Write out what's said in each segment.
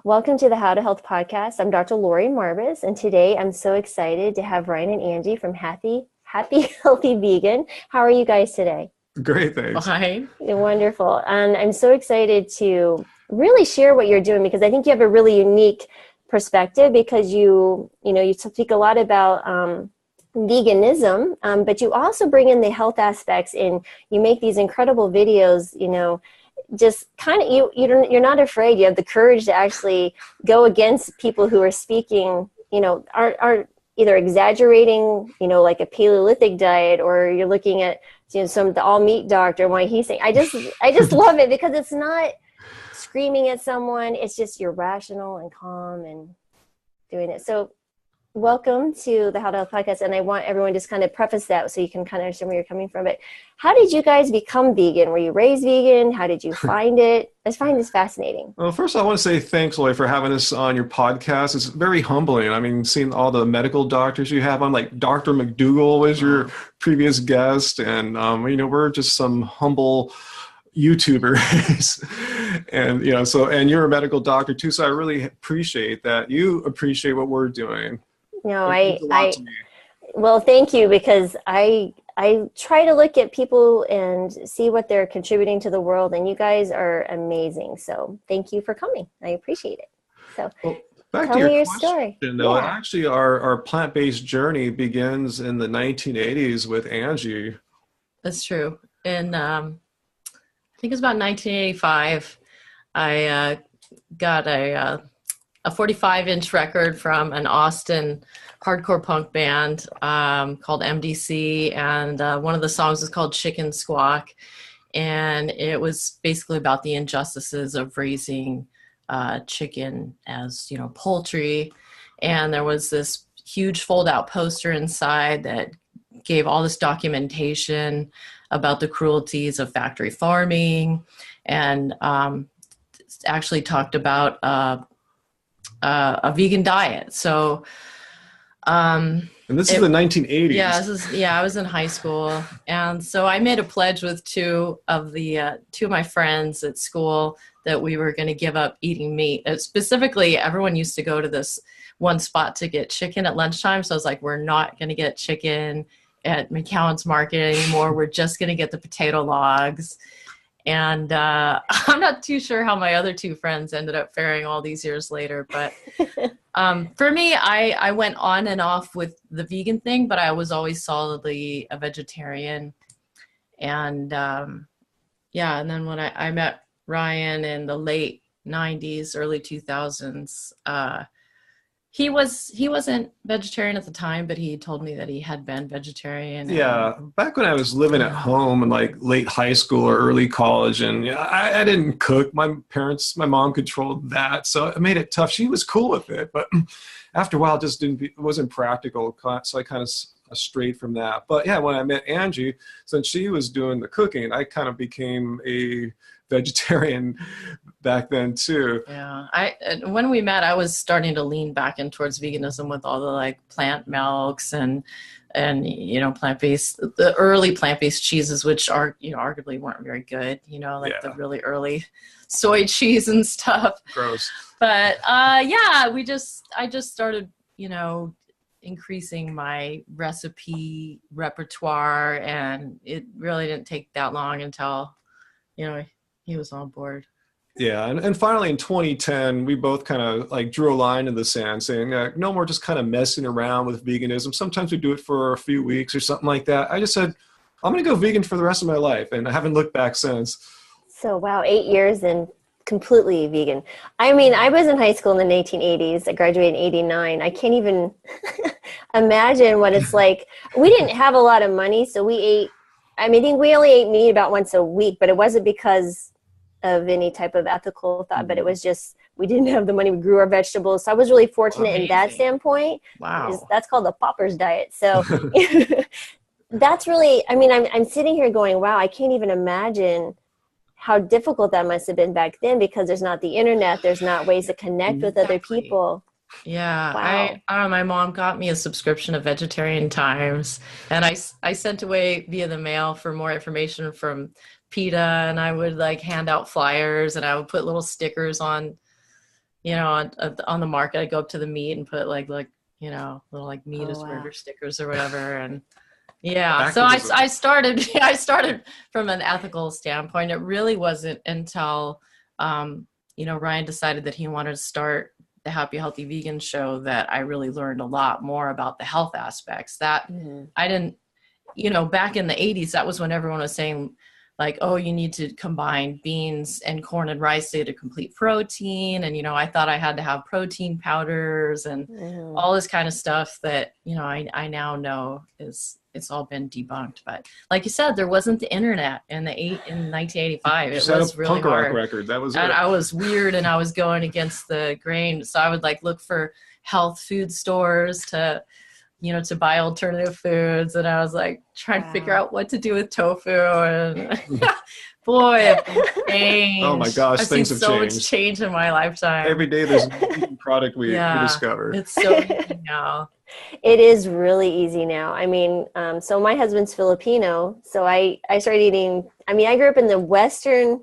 Welcome to the How to Health podcast. I'm Dr. Lori Marbus, and today I'm so excited to have Ryan and Angie from Happy Healthy Vegan. How are you guys today? Great, thanks. Fine. Wonderful. And I'm so excited to really share what you're doing because I think you have a really unique perspective because you speak a lot about veganism, but you also bring in the health aspects and you make these incredible videos, just kind of you're not afraid. You have the courage to actually go against people who are speaking, are either exaggerating, like a Paleolithic diet, or you're looking at the all meat doctor, why he's saying. I just love it because it's not screaming at someone. It's just you're rational and calm and doing it. So welcome to the How to Health podcast. And I want everyone to just kind of preface that so you can kind of understand where you're coming from. But how did you guys become vegan? Were you raised vegan? How did you find it? I find this fascinating. Well, first I want to say thanks, Lloyd, for having us on your podcast. It's very humbling. I mean, seeing all the medical doctors you have on, like Dr. McDougall was your previous guest. And, we're just some humble YouTubers. And, and you're a medical doctor too. So I really appreciate that. You appreciate what we're doing. No, well, thank you, because I try to look at people and see what they're contributing to the world, and you guys are amazing. So thank you for coming. I appreciate it. So back tell to me your question, story. Though, actually, our plant-based journey begins in the 1980s with Anji. That's true. And I think it was about 1985. I got a 45-inch record from an Austin hardcore punk band called MDC, and one of the songs is called Chicken Squawk, and it was basically about the injustices of raising chicken as poultry. And there was this huge fold-out poster inside that gave all this documentation about the cruelties of factory farming, and actually talked about a vegan diet. So, and this is the 1980s. I was in high school. And so I made a pledge with two of my friends at school that we were going to give up eating meat. Specifically, everyone used to go to this one spot to get chicken at lunchtime. So I was like, we're not going to get chicken at McCowan's Market anymore. We're just going to get the potato logs. And I'm not too sure how my other two friends ended up faring all these years later. But for me, I went on and off with the vegan thing, but I was always solidly a vegetarian. And and then when I met Ryan in the late 90s, early 2000s, he wasn't vegetarian at the time, but he told me that he had been vegetarian. Yeah, back when I was living at home in like late high school or early college, and I didn't cook. My mom controlled that, so it made it tough. She was cool with it, but after a while, it wasn't practical. So I kind of strayed from that. But yeah, when I met Angie, since she was doing the cooking, I kind of became a vegetarian back then too. Yeah, when we met, I was starting to lean back in towards veganism with all the like plant milks and plant-based, the early plant-based cheeses, which are arguably weren't very good, the really early soy cheese and stuff. Gross. But I just started increasing my recipe repertoire, and it really didn't take that long until he was on board. Yeah, and finally in 2010, we both kind of like drew a line in the sand saying, no more just kind of messing around with veganism. Sometimes we do it for a few weeks or something like that. I just said, I'm going to go vegan for the rest of my life, and I haven't looked back since. So, wow, 8 years and completely vegan. I mean, I was in high school in the 1980s. I graduated in 89. I can't even imagine what it's like. We didn't have a lot of money, so I think we only ate meat about once a week, but it wasn't because of any type of ethical thought, but it was just, we didn't have the money. We grew our vegetables. So I was really fortunate in that standpoint. Wow. That's called the pauper's diet. So that's really, I'm sitting here going, wow, I can't even imagine how difficult that must have been back then, because there's not the internet. There's not ways to connect with other people. Yeah, wow. My mom got me a subscription of Vegetarian Times, and I sent away via the mail for more information from PETA, and I would like hand out flyers, and I would put little stickers on on the market. I go up to the meat and put like little like meat as burger stickers or whatever. And yeah, so I started I started from an ethical standpoint. It really wasn't until Ryan decided that he wanted to start the Happy Healthy Vegan show that I really learned a lot more about the health aspects that I didn't, back in the 80s, that was when everyone was saying like, oh, you need to combine beans and corn and rice to get a complete protein. And, I thought I had to have protein powders and all this kind of stuff that, I now know it's all been debunked. But like you said, there wasn't the internet in 1985. It was really hard. Punk rock record. That was and it. I was weird and I was going against the grain. So I would like look for health food stores to buy alternative foods. And I was like trying to figure out what to do with tofu. And boy, it changed. Oh my gosh, things have changed. So changed. much change in my lifetime. Every day there's a new product we discover. It's so easy now. It is really easy now. I mean, so my husband's Filipino. So I started eating, I grew up in the western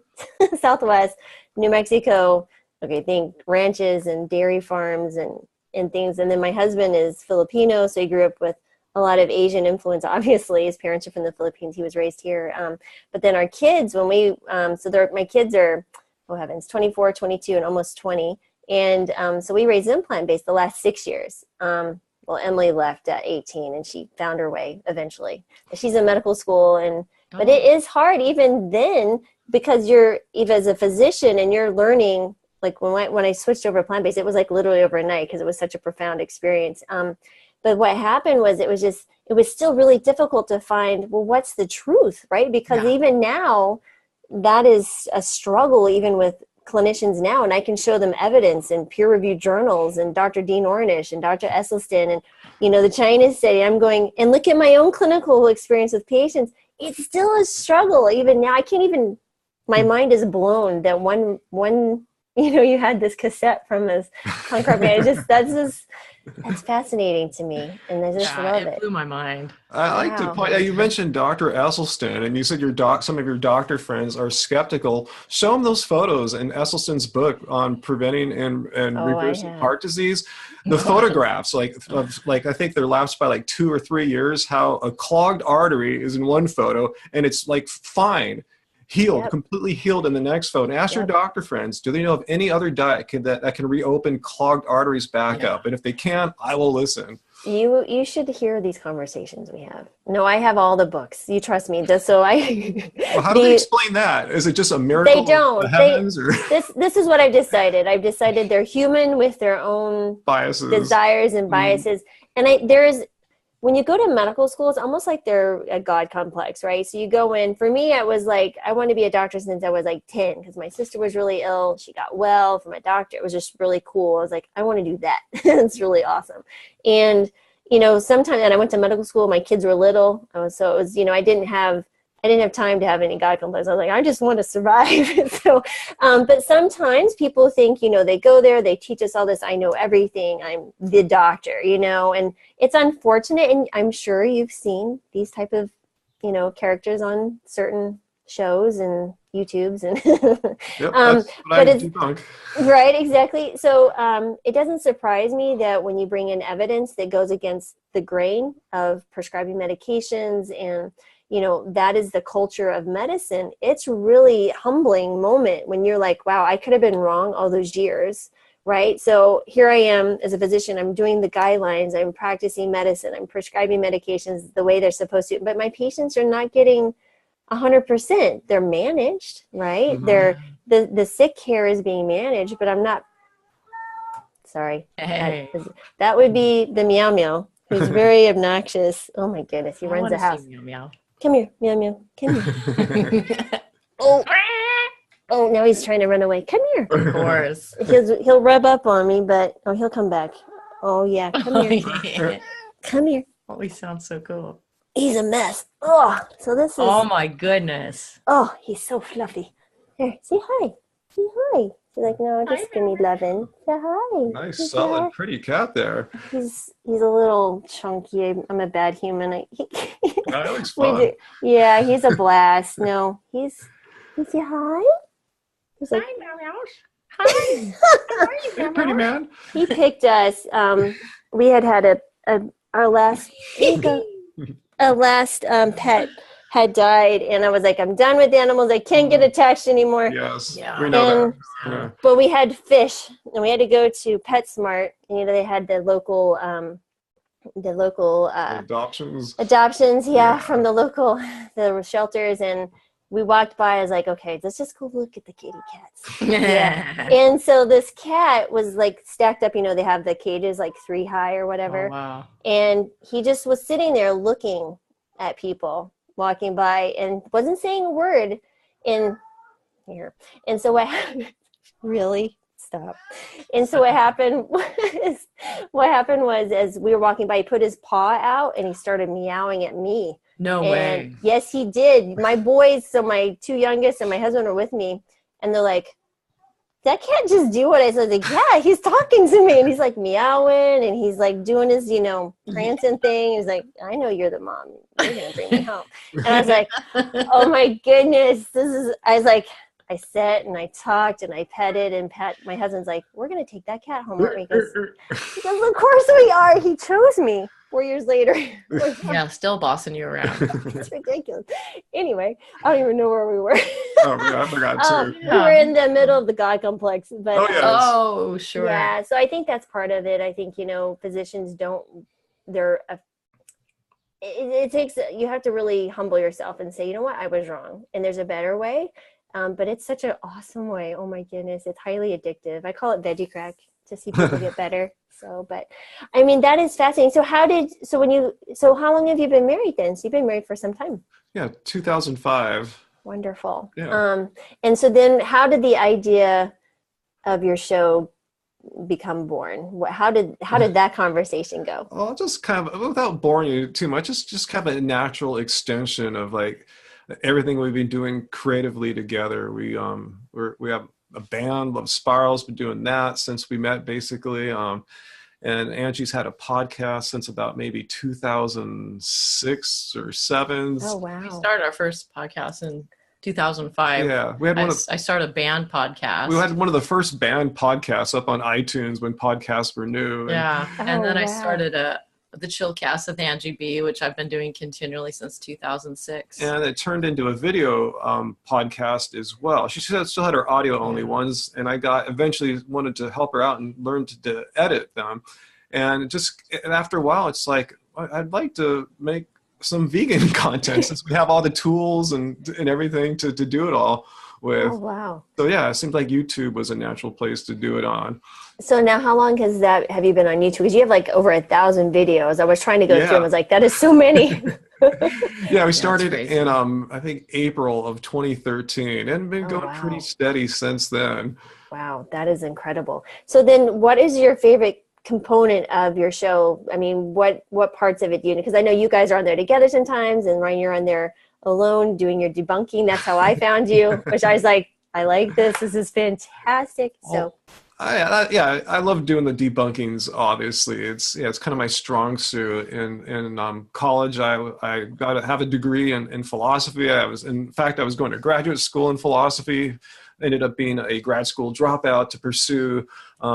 Southwest, New Mexico. Okay, think ranches and dairy farms and things. And then my husband is Filipino, so he grew up with a lot of Asian influence. Obviously, his parents are from the Philippines. He was raised here. But then our kids, my kids are, oh heavens, 24, 22, and almost 20. And so we raised them plant-based the last 6 years. Well, Emily left at 18, and she found her way eventually. She's in medical school, but it is hard even then because you're even as a physician and you're learning. Like when I switched over to plant-based, it was like literally overnight because it was such a profound experience. But what happened was it was still really difficult to find, well, what's the truth, right? Because even now, that is a struggle even with clinicians now. And I can show them evidence in peer-reviewed journals and Dr. Dean Ornish and Dr. Esselstyn and, the Chinese study. I'm going, and look at my own clinical experience with patients. It's still a struggle even now. I can't even, my mind is blown that one you had this cassette from this punk rock band. That's fascinating to me, and I just love it. It blew my mind. I like to point out, you mentioned Dr. Esselstyn, and you said some of your doctor friends are skeptical. Show them those photos in Esselstyn's book on preventing and reversing heart disease. The photographs, I think they're lapsed by like 2 or 3 years, how a clogged artery is in one photo, and it's like fine. Healed, completely healed in the next photo. And ask your doctor friends, do they know of any other diet that can reopen clogged arteries back up? And if they can, I will listen. You should hear these conversations we have. No, I have all the books. You trust me. Just so Well, how do they explain that? Is it just a miracle? They don't. Of the heavens, or? This is what I've decided. I've decided they're human with their own biases, desires, and biases. And when you go to medical school, it's almost like they're a God complex, right? So you go in, for me, I was like, I wanted to be a doctor since I was like 10 because my sister was really ill. She got well from a doctor. It was just really cool. I was like, I want to do that. It's really awesome. And, sometimes, and I went to medical school, my kids were little. So it was, I didn't have time to have any God complex. I was like, I just want to survive. So, but sometimes people think, they go there, they teach us all this. I know everything. I'm the doctor, and it's unfortunate. And I'm sure you've seen these type of, characters on certain shows and YouTubes and, but it's right. Exactly. So, it doesn't surprise me that when you bring in evidence that goes against the grain of prescribing medications and, that is the culture of medicine. It's really humbling moment when you're like, wow, I could have been wrong all those years, right? So here I am as a physician, I'm doing the guidelines, I'm practicing medicine, I'm prescribing medications the way they're supposed to, but my patients are not getting 100%. They're managed, right? Mm-hmm. The sick care is being managed, but I'm not, sorry. Hey. That would be the meow meow, who's very obnoxious. Oh my goodness, he runs the house. Meow meow. Come here, meow meow. Come here. Oh, now he's trying to run away. Come here. Of course. He'll rub up on me, but he'll come back. Oh yeah, come here. Come here. Oh, he sounds so cool. He's a mess. Oh, so this is. Oh my goodness. Oh, he's so fluffy. Here, say hi. Say hi. She's like, no, just give me loving. Say hi. Nice, solid, pretty cat there. He's a little chunky. I'm a bad human. That looks fun. Yeah, he's a blast. No, he's say hi. He's like, hi, meow meow. Hi. How are you, Hey, Grandma? pretty man. He picked us. We had our last pet had died, and I was like, I'm done with animals. I can't get attached anymore. Yes, Yeah. we know And that. Yeah. but we had fish, and we had to go to PetSmart. They had the local Adoptions. adoptions, Yeah. from the shelters, and we walked by. I was like, okay, let's just go look at the kitty cats. Yeah. And so this cat was like stacked up. They have the cages like 3 high or whatever. Oh, wow. And he just was sitting there looking at people walking by and wasn't saying a word in here. And so what happened, really? Stop. And so what happened was as we were walking by, he put his paw out and he started meowing at me. No way. Yes, he did. My boys, so my 2 youngest and my husband were with me, and they're like, that can't just do what I said. I was like, yeah, he's talking to me. And he's like meowing and he's like doing his, prancing thing. He's like, I know you're the mom. You're going to bring me home. And I was like, oh my goodness. I sat and I talked and I petted, and my husband's like, we're going to take that cat home, aren't we? He goes, of course we are. He chose me 4 years later. Yeah, still bossing you around. It's ridiculous. Anyway, I don't even know where we were. Oh, yeah, I forgot too. We were in the middle of the God complex. But, Oh, yeah. Oh, sure. Yeah, so I think that's part of it. I think, physicians it takes, you have to really humble yourself and say, you know what, I was wrong. And there's a better way. But it's such an awesome way. Oh my goodness. It's highly addictive. I call it veggie crack to see people get better. So, but I mean, that is fascinating. So how long have you been married then? So you've been married for some time. Yeah, 2005. Wonderful. Yeah. And so then how did the idea of your show become born? How did that conversation go? Well, just kind of, without boring you too much, just kind of a natural extension of like everything we've been doing creatively together. We have a band, Love Spirals, been doing that since we met basically. And Angie's had a podcast since about maybe 2006 or 7. Oh, wow. We started our first podcast in 2005. Yeah, we had I started a band podcast. We had one of the first band podcasts up on iTunes when podcasts were new. Yeah, and then I wow. started the Chillcast with Anji B, which I've been doing continually since 2006. And it turned into a video podcast as well. She still had her audio only ones, and I eventually wanted to help her out and learn to edit them. And after a while, it's like, I'd like to make some vegan content since we have all the tools and everything to do it all with. Oh, wow. So yeah, it seemed like YouTube was a natural place to do it on. So now how long have you been on YouTube? Because you have like over 1,000 videos. I was trying to go through and I was like, that is so many. Yeah, we started in I think April of 2013 and been going pretty steady since then. Wow, that is incredible. So then what is your favorite component of your show? I mean, what parts of it do you, because I know you guys are on there together sometimes, and Ryan, you're on there alone doing your debunking. That's how I found you, which I was like, I like this. This is fantastic. So I love doing the debunkings. Obviously, it's kind of my strong suit. In college, I got to have a degree in philosophy. I was going to graduate school in philosophy. Ended up being a grad school dropout to pursue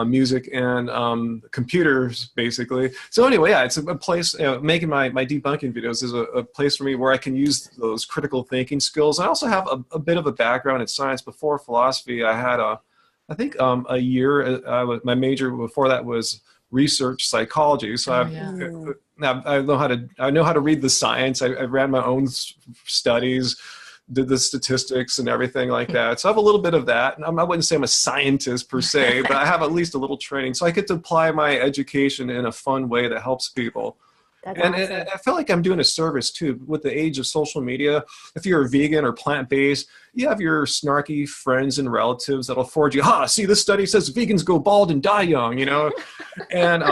music and computers, basically. So anyway, it's a place, making my debunking videos is a place for me where I can use those critical thinking skills. I also have a bit of a background in science. Before philosophy, I had a year, my major before that was research psychology. So I know how to read the science. I ran my own studies, did the statistics and everything like that. So I have a little bit of that. I wouldn't say I'm a scientist per se, but I have at least a little training. So I get to apply my education in a fun way that helps people. that's And awesome. I feel like I'm doing a service too with the age of social media. If you're a vegan or plant-based, you have your snarky friends and relatives that'll forward you, see, this study says vegans go bald and die young, And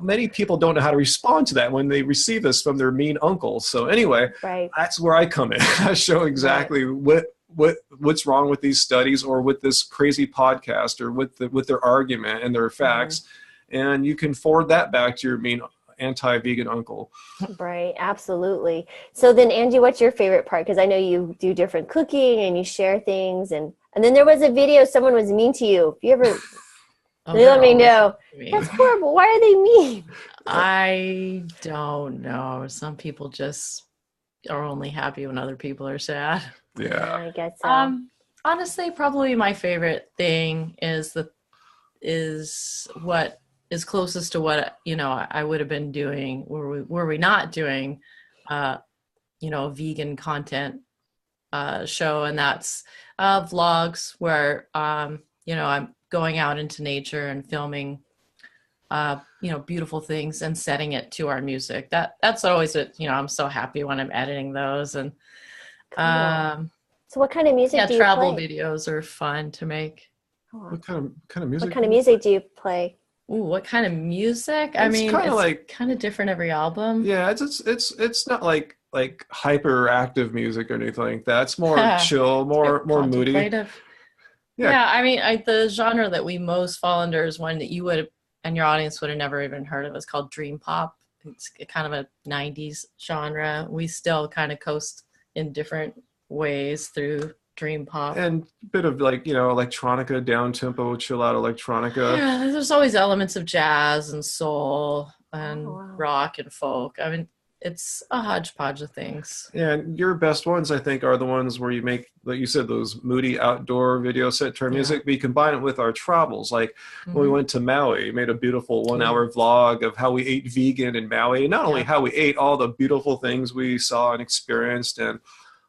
many people don't know how to respond to that when they receive this from their mean uncles. So anyway, That's where I come in. I show exactly what's wrong with these studies or with this crazy podcast or with their argument and their facts. And you can forward that back to your mean anti-vegan uncle. Right, absolutely. So then, Angie, what's your favorite part? Because I know you do different cooking and you share things, and then there was a video someone was mean to you. If you ever let me know. That's horrible. Why are they mean? I don't know. Some people just are only happy when other people are sad. Yeah, I guess so. Honestly, probably my favorite thing is what is closest to what I would have been doing were we not doing a vegan content show, and that's vlogs where I'm going out into nature and filming beautiful things and setting it to our music. That's always I'm so happy when I'm editing those. And cool. So what kind of music do you travel play? videos are fun to make. what kind of music? What kind of music do you play? Ooh, what kind of music? It's kind of different every album. Yeah, it's not like hyperactive music or anything like that. It's more chill, more moody. Yeah, the genre that we most fall under is one that you would and your audience would have never even heard of. It's called dream pop. It's kind of a 90s genre. We still kind of coast in different ways through dream pop. And a bit of electronica, down tempo, chill out electronica. Yeah, there's always elements of jazz and soul and rock and folk. It's a hodgepodge of things. Yeah, and your best ones, I think, are the ones where you make, like you said, those moody outdoor video set to our music. We combine it with our travels. Like when we went to Maui, made a beautiful 1 hour vlog of how we ate vegan in Maui. And not only how we ate, all the beautiful things we saw and experienced. And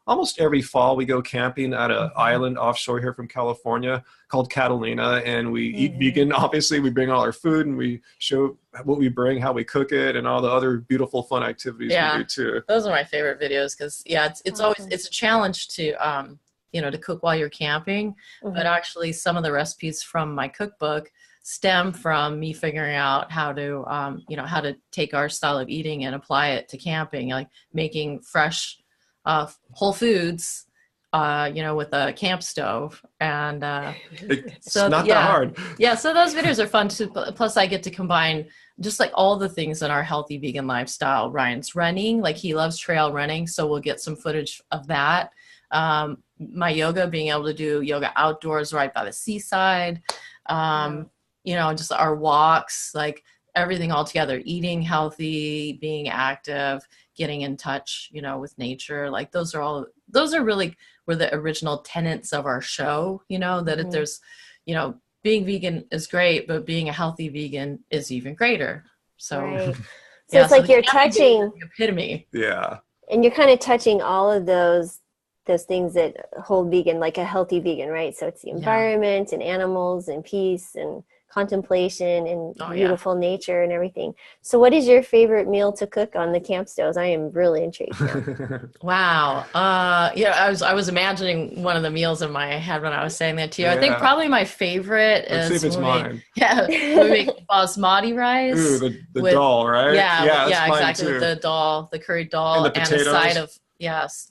almost every fall we go camping at an island offshore here from California called Catalina, and we eat vegan. Obviously, we bring all our food and we show what we bring, how we cook it, and all the other beautiful fun activities we do too. Those are my favorite videos because it's always a challenge to to cook while you're camping. But actually, some of the recipes from my cookbook stem from me figuring out how to how to take our style of eating and apply it to camping, like making fresh whole foods with a camp stove. And it's not that hard. So those videos are fun too. Plus I get to combine just like all the things in our healthy vegan lifestyle. Ryan's running, like he loves trail running, so we'll get some footage of that. My yoga, being able to do yoga outdoors right by the seaside, just our walks, like everything all together, eating healthy, being active, getting in touch, with nature. Like those are really were the original tenets of our show, that there's, being vegan is great, but being a healthy vegan is even greater. So, it's like you're touching the epitome. Yeah. And you're kind of touching all of those things that hold vegan, like a healthy vegan, right? So it's the environment and animals and peace and contemplation and beautiful nature and everything. So what is your favorite meal to cook on the camp stoves? I am really intrigued now. Wow. I was imagining one of the meals in my head when I was saying that to you. I think probably my favorite Let's see if it's mine. We make basmati rice. Ooh, the dal, right? Yeah, exactly. With the dal, the curried dal, and a side of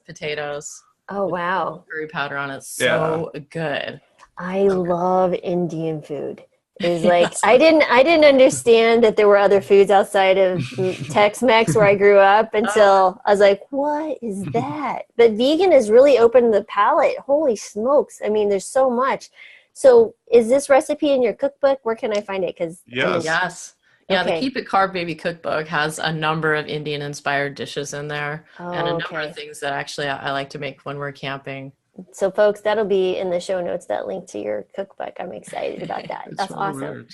potatoes. Oh wow. Curry powder on it. So good. I love Indian food. Is like I didn't understand that there were other foods outside of Tex-Mex where I grew up until I was like, what is that? But vegan has really opened the palate. Holy smokes. I mean, there's so much. So is this recipe in your cookbook? Where can I find it? Yes. Yeah, the Keep It Carb Baby cookbook has a number of Indian inspired dishes in there and a number of things that actually I like to make when we're camping. So folks, that'll be in the show notes, that link to your cookbook. I'm excited about that. That's awesome.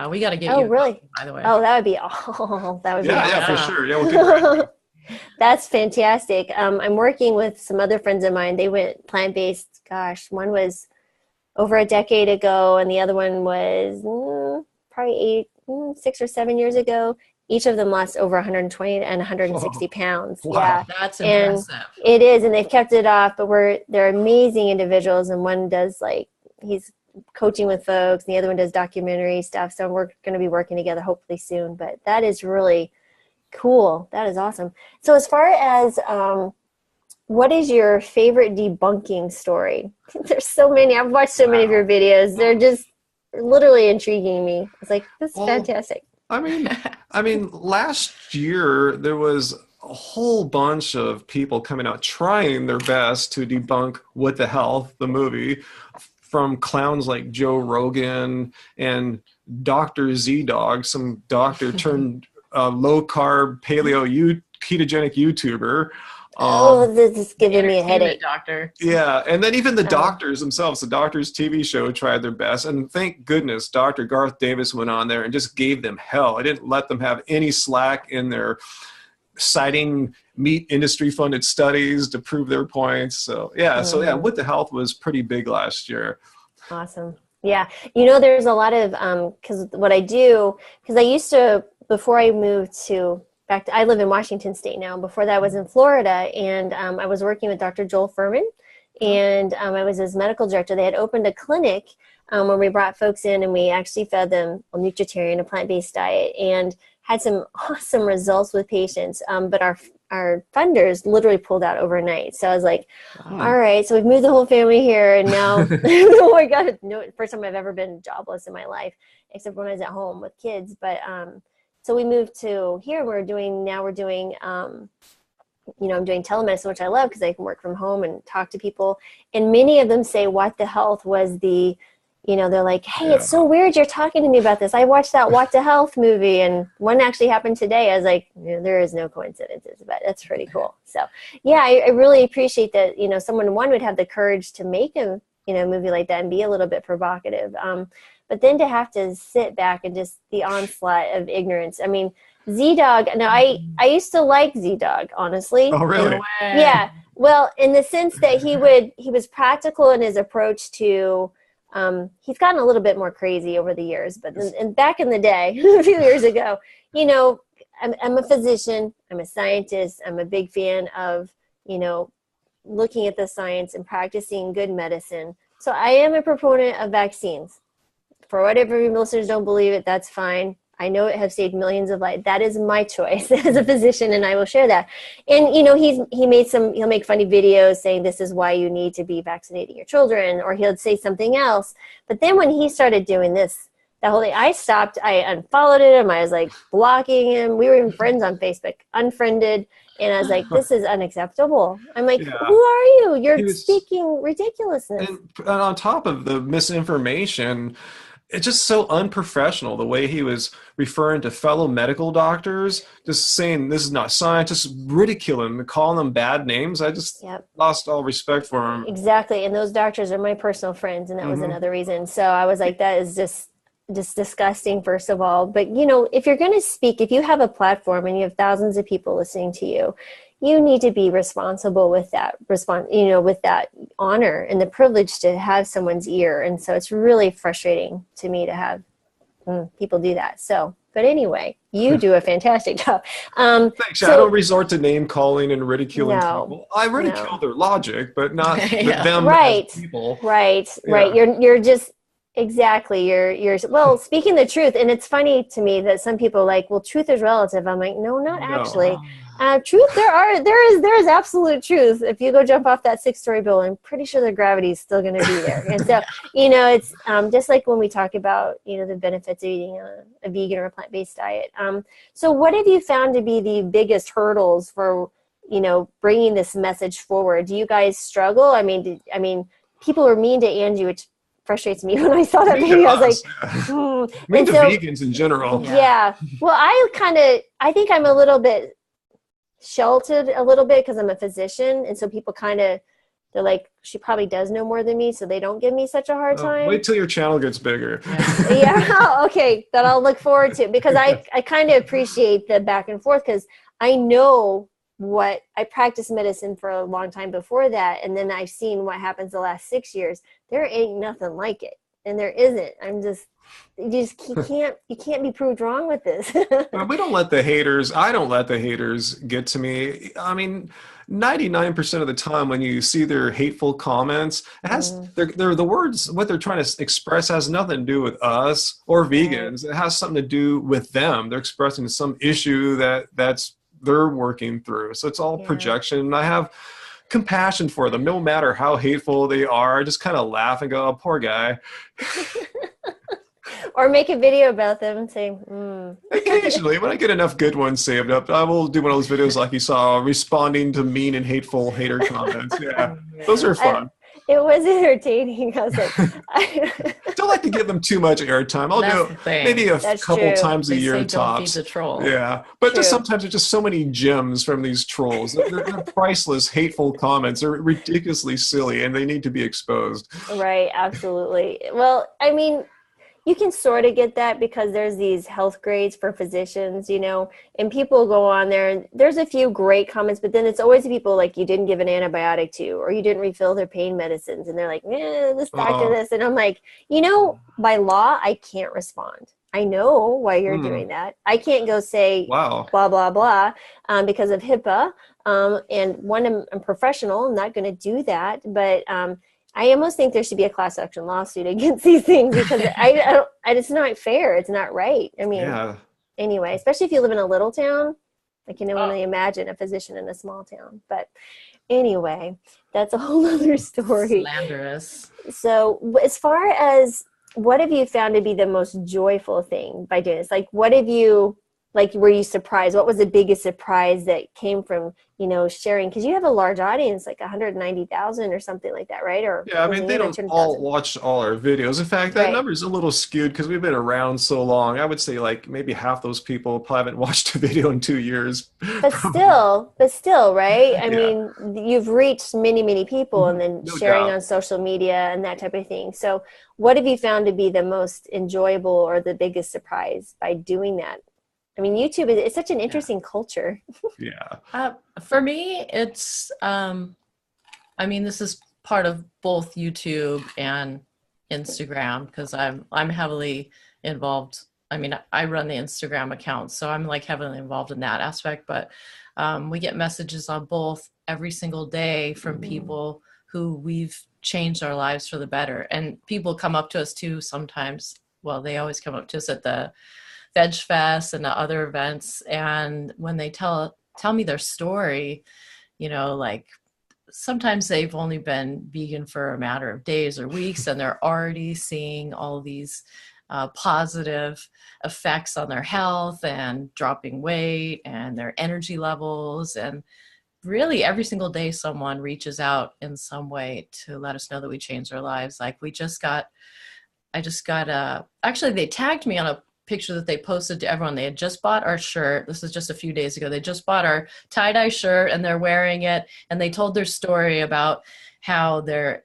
We got to get you really? by the way. Oh, that would be awesome. Yeah, for sure. Yeah, we'll do that. That's fantastic. I'm working with some other friends of mine. They went plant-based. Gosh, one was over a decade ago, and the other one was probably 6 or 7 years ago. Each of them lost over 120 and 160 pounds. Wow. Yeah, that's impressive. And it is, and they've kept it off. But they're amazing individuals, and one does he's coaching with folks, and the other one does documentary stuff. So we're going to be working together hopefully soon. But that is really cool. That is awesome. So as far as what is your favorite debunking story? There's so many. I've watched so many of your videos. They're just literally intriguing me. It's like, this is fantastic. Last year there was a whole bunch of people coming out trying their best to debunk What the Health, the movie, from clowns like Joe Rogan and Dr. Z-Dog, some doctor turned low-carb ketogenic YouTuber. This is giving me a headache. Doctor. Yeah, and then even the doctors themselves, the doctors TV show tried their best, and thank goodness Dr. Garth Davis went on there and just gave them hell. I didn't let them have any slack in their citing meat industry funded studies to prove their points. So What the Health was pretty big last year. Awesome. Yeah. There's a lot of, because what I do, because I used to, before I moved I live in Washington State now. Before that I was in Florida, and I was working with Dr. Joel Furman, and I was his medical director. They had opened a clinic where we brought folks in, and we actually fed them a nutritarian, a plant-based diet, and had some awesome results with patients. But our funders literally pulled out overnight. So I was like, all right, so we've moved the whole family here, and now oh my God, first time I've ever been jobless in my life, except when I was at home with kids. But so we moved to here. We're doing I'm doing telemedicine, which I love because I can work from home and talk to people. And many of them say What the Health was they're like, hey, it's so weird you're talking to me about this. I watched that What the Health movie, and one actually happened today. I was like, there is no coincidences, but that's pretty cool. So yeah, I really appreciate that, someone would have the courage to make a movie like that and be a little bit provocative. But then to have to sit back and just the onslaught of ignorance. I mean, Z-Dog, now I used to like Z-Dog, honestly. Oh, really? Yeah. Well, in the sense that he was practical in his approach to, he's gotten a little bit more crazy over the years, but and back in the day, a few years ago, I'm a physician, I'm a scientist, I'm a big fan of, looking at the science and practicing good medicine. So I am a proponent of vaccines. For whatever your listeners don't believe it, that's fine. I know it has saved millions of lives. That is my choice as a physician, and I will share that. And he'll make funny videos saying this is why you need to be vaccinating your children, or he'll say something else. But then when he started doing this, that whole thing, I stopped. I unfollowed him. I was like blocking him. We were even friends on Facebook, unfriended. And I was like, this is unacceptable. I'm like, who are you? You're speaking ridiculousness. And on top of the misinformation, it's just so unprofessional, the way he was referring to fellow medical doctors, just saying this is not science, just ridiculing, calling them bad names. I just lost all respect for him. Exactly. And those doctors are my personal friends, and that was another reason. So I was like, that is just disgusting, first of all. But, if you're going to speak, if you have a platform and you have thousands of people listening to you, you need to be responsible with that with that honor and the privilege to have someone's ear. And so it's really frustrating to me to have people do that. So, but anyway, you do a fantastic job. Thanks. I don't resort to name calling and ridiculing people. I ridicule their logic, but not them as people. Right. You're just exactly. You're well, speaking the truth. And it's funny to me that some people are like, well, truth is relative. I'm like, no, not actually. Truth, there is absolute truth. If you go jump off that 6-story building, I'm pretty sure the gravity is still going to be there. And so, it's just like when we talk about, the benefits of eating a vegan or a plant-based diet. So what have you found to be the biggest hurdles for, bringing this message forward? Do you guys struggle? I mean, people were mean to Anji, which frustrates me when I saw that video. I was like, mean to vegans in general. Yeah. Well, I think I'm a little bit sheltered a little bit because I'm a physician, and so people they're like, she probably does know more than me, so they don't give me such a hard time. Wait till your channel gets bigger. Okay, that I'll look forward to, because I kind of appreciate the back and forth, because I know I practiced medicine for a long time before that, and then I've seen what happens the last 6 years. There ain't nothing like it, and there isn't. You can't be proved wrong with this. We don't let the haters. I don't let the haters get to me. I mean, 99% of the time when you see their hateful comments, it has they're the words, what they're trying to express has nothing to do with us or vegans. It has something to do with them. They're expressing some issue that's they're working through. So it's all projection. And I have compassion for them, no matter how hateful they are. I just kind of laugh and go, oh, poor guy. Or make a video about them and say, Occasionally, when I get enough good ones saved up, I will do one of those videos like you saw, responding to mean and hateful hater comments. Yeah, those are fun. It was entertaining. I was like, Don't like to give them too much airtime. I'll do it maybe a couple times a year tops. Don't feed the troll. Yeah, but just sometimes there's just so many gems from these trolls. They're priceless, hateful comments. They're ridiculously silly, and they need to be exposed. Right, absolutely. Well, I mean, you can sort of get that because there's these health grades for physicians, you know, and people go on there and there's a few great comments, but then it's always the people like you didn't give an antibiotic to, or you didn't refill their pain medicines. And they're like, this doctor, this. And I'm like, you know, by law, I can't respond. I know why you're doing that. I can't go say, blah, blah, blah, because of HIPAA. And one, I'm professional. I'm not going to do that. But, I almost think there should be a class action lawsuit against these things because it's not fair. It's not right. I mean, anyway, especially if you live in a little town, I can only imagine a physician in a small town. But anyway, that's a whole other story. Slanderous. So as far as what have you found to be the most joyful thing by doing this? Like, what have you, like, were you surprised? What was the biggest surprise that came from, you know, sharing? Because you have a large audience, like 190,000 or something like that, right? Or yeah, I mean, they don't all watch all our videos. In fact, that number is a little skewed because we've been around so long. I would say like maybe half those people probably haven't watched a video in 2 years. But still, right? I mean, you've reached many, many people and then sharing on social media and that type of thing. So what have you found to be the most enjoyable or the biggest surprise by doing that? I mean, YouTube is such an interesting culture. For me, it's, I mean, this is part of both YouTube and Instagram because I'm heavily involved. I mean, I run the Instagram account, so I'm like heavily involved in that aspect, but we get messages on both every single day from people who we've changed our lives for the better. And people come up to us too sometimes. Well, they always come up to us at the Veg Fest and the other events, and when they tell me their story, you know, like sometimes they've only been vegan for a matter of days or weeks and they're already seeing all these positive effects on their health and dropping weight and their energy levels. And really every single day someone reaches out in some way to let us know that we changed their lives. Like actually they tagged me on a picture that they posted to everyone. They had just bought our shirt. This is just a few days ago. They just bought our tie-dye shirt and they're wearing it. And they told their story about how they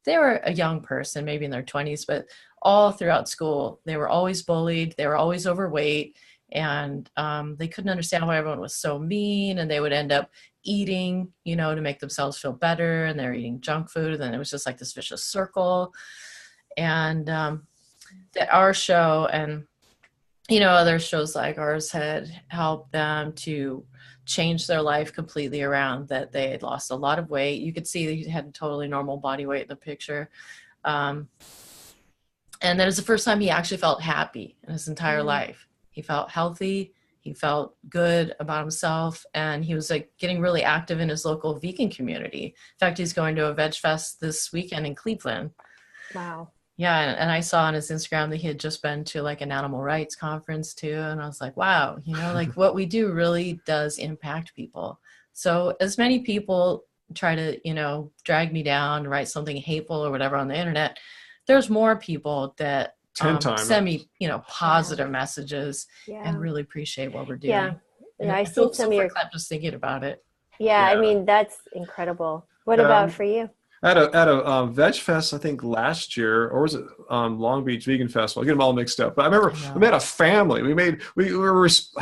were a young person, maybe in their 20s, but all throughout school, they were always bullied. They were always overweight. And they couldn't understand why everyone was so mean. And they would end up eating, you know, to make themselves feel better. And they're eating junk food. And then it was just like this vicious circle. And our show and, you know, other shows like ours had helped them to change their life completely around, that they had lost a lot of weight. You could see that he had a totally normal body weight in the picture. And that was the first time he actually felt happy in his entire life. He felt healthy. He felt good about himself. And he was like getting really active in his local vegan community. In fact, he's going to a Veg Fest this weekend in Cleveland. Wow. Yeah, and I saw on his Instagram that he had just been to like an animal rights conference too, and I was like, wow, you know, like what we do really does impact people. So as many people try to, you know, drag me down, write something hateful or whatever on the internet, there's more people that send me, you know, positive messages and really appreciate what we're doing. Yeah, I've seen some of your just thinking about it. Yeah, I mean, that's incredible. What about for you? At a Veg Fest, I think last year, or was it Long Beach Vegan Festival? I get them all mixed up. But I remember we met a family. We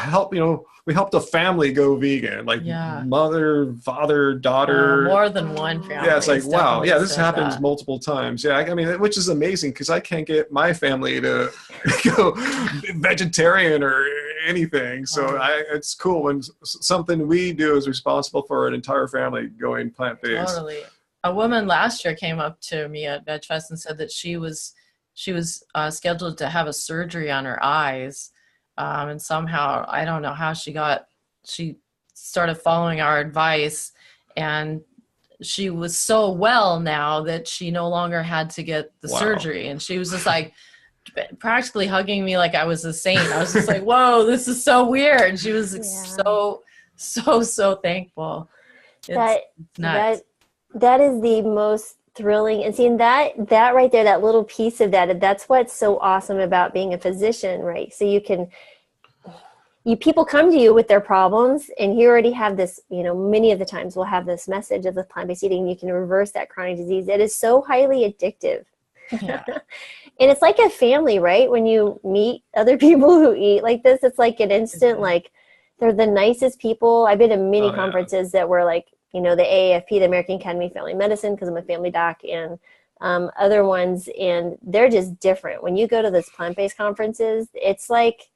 helped a family go vegan, like mother, father, daughter. More than one family. Yeah, it's like, wow. Yeah, this happens multiple times. Yeah, I mean, which is amazing because I can't get my family to go vegetarian or anything. So it's cool when something we do is responsible for an entire family going plant-based. Totally. A woman last year came up to me at Veg Fest and said that she was scheduled to have a surgery on her eyes, and somehow I don't know how she started following our advice, and she was so well now that she no longer had to get the surgery, and she was just like, practically hugging me like I was a saint. I was just like, whoa, this is so weird. She was so thankful. It's nuts. That is the most thrilling, and seeing that right there, that little piece of that's what's so awesome about being a physician, right? So people come to you with their problems, and you already have this, many of the times we'll have this message of the plant-based eating. You can reverse that chronic disease. It is so highly addictive. Yeah. And it's like a family, right? When you meet other people who eat like this, it's like an instant, like, they're the nicest people. I've been to many conferences that were like, the AAFP, the American Academy of Family Medicine, because I'm a family doc, and other ones, and they're just different. When you go to those plant-based conferences, it's like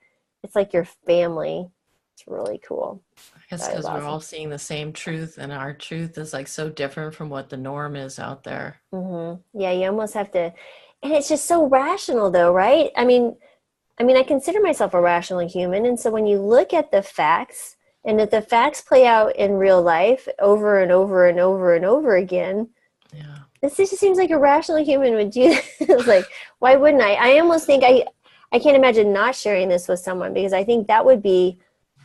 your family. It's really cool. I guess because we're all seeing the same truth, and our truth is like so different from what the norm is out there. Mm-hmm. Yeah, you almost have to, and it's just so rational though, right? I mean, I consider myself a rational human, and so when you look at the facts, and that the facts play out in real life over and over and over and over again, this just seems like a rational human would do this. It's like, why wouldn't I? I almost think I can't imagine not sharing this with someone, because I think that would be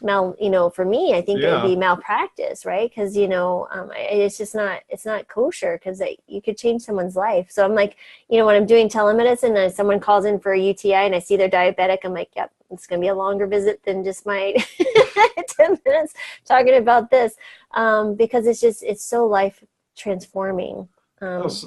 for me, I think it would be malpractice, right? Because, it's just it's not kosher, because you could change someone's life. So I'm like, when I'm doing telemedicine and someone calls in for a UTI and I see they're diabetic, I'm like, yep, it's going to be a longer visit than just my 10 minutes talking about this, because it's so life transforming.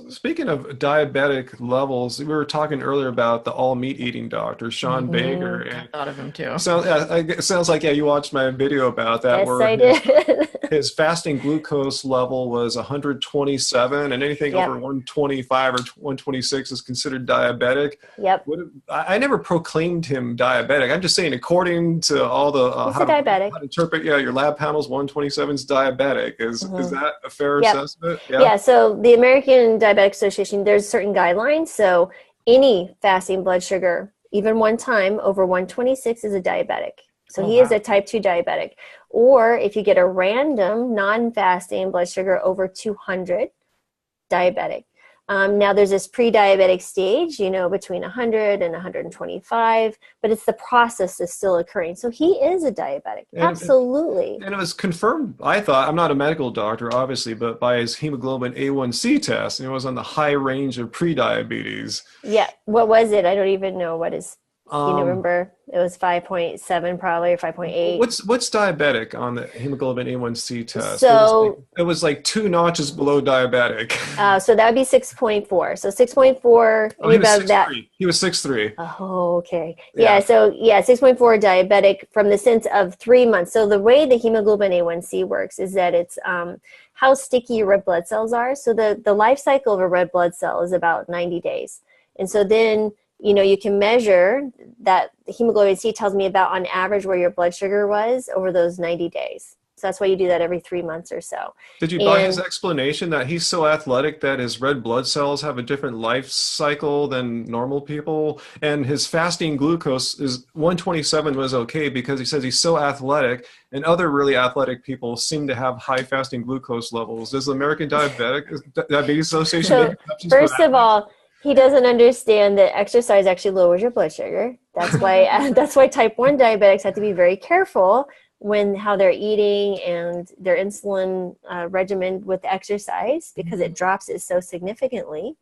Speaking of diabetic levels, we were talking earlier about the all meat eating doctor, Sean Baker. And I thought of him too. So it sounds like, you watched my video about that. Yes, I did. His fasting glucose level was 127, and anything over 125 or 126 is considered diabetic. Yep. I never proclaimed him diabetic. I'm just saying, according to all the how to interpret, your lab panels, 127 is diabetic. Is that a fair assessment? Yeah. So the American Diabetic Association, there's certain guidelines. So any fasting blood sugar, even one time over 126, is a diabetic. So he is a type 2 diabetic. Or if you get a random non-fasting blood sugar over 200, diabetic. Now there's this pre-diabetic stage, between 100 and 125, but it's the process is still occurring. So he is a diabetic. Absolutely. And it was confirmed, I thought, I'm not a medical doctor, obviously, but by his hemoglobin A1C test, and it was on the high range of pre-diabetes. Yeah. What was it? I don't even know what is. You remember? It was 5.7 probably, or 5.8. What's diabetic on the hemoglobin A1C test? So it was like 2 notches below diabetic. So that would be 6.4. So 6.4. He was 6'3". He was 6'3". Oh, okay. Yeah. So 6.4 diabetic from the sense of 3 months. So the way the hemoglobin A1C works is that it's how sticky your red blood cells are. So the life cycle of a red blood cell is about 90 days. And so then you can measure that. The hemoglobin C tells me about, on average, where your blood sugar was over those 90 days. So that's why you do that every 3 months or so. Did you buy his explanation that he's so athletic that his red blood cells have a different life cycle than normal people? And his fasting glucose is 127 was okay, because he says he's so athletic, and other really athletic people seem to have high fasting glucose levels. Does the American Diabetes Association make exceptions for that? First of all, he doesn't understand that exercise actually lowers your blood sugar. That's why type 1 diabetics have to be very careful how they're eating and their insulin regimen with exercise, because it drops it so significantly.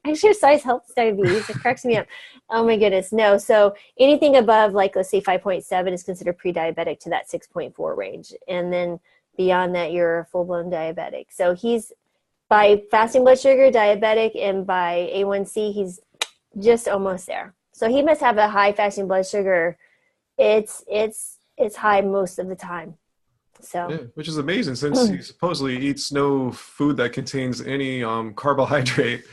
Exercise helps diabetes. It cracks me up. Oh my goodness. No. So anything above, like, let's say 5.7 is considered pre-diabetic to that 6.4 range. And then beyond that, you're a full-blown diabetic. So he's, by fasting blood sugar, diabetic, and by A1C, he's just almost there. So he must have a high fasting blood sugar. It's high most of the time. So which is amazing, since he supposedly eats no food that contains any carbohydrate.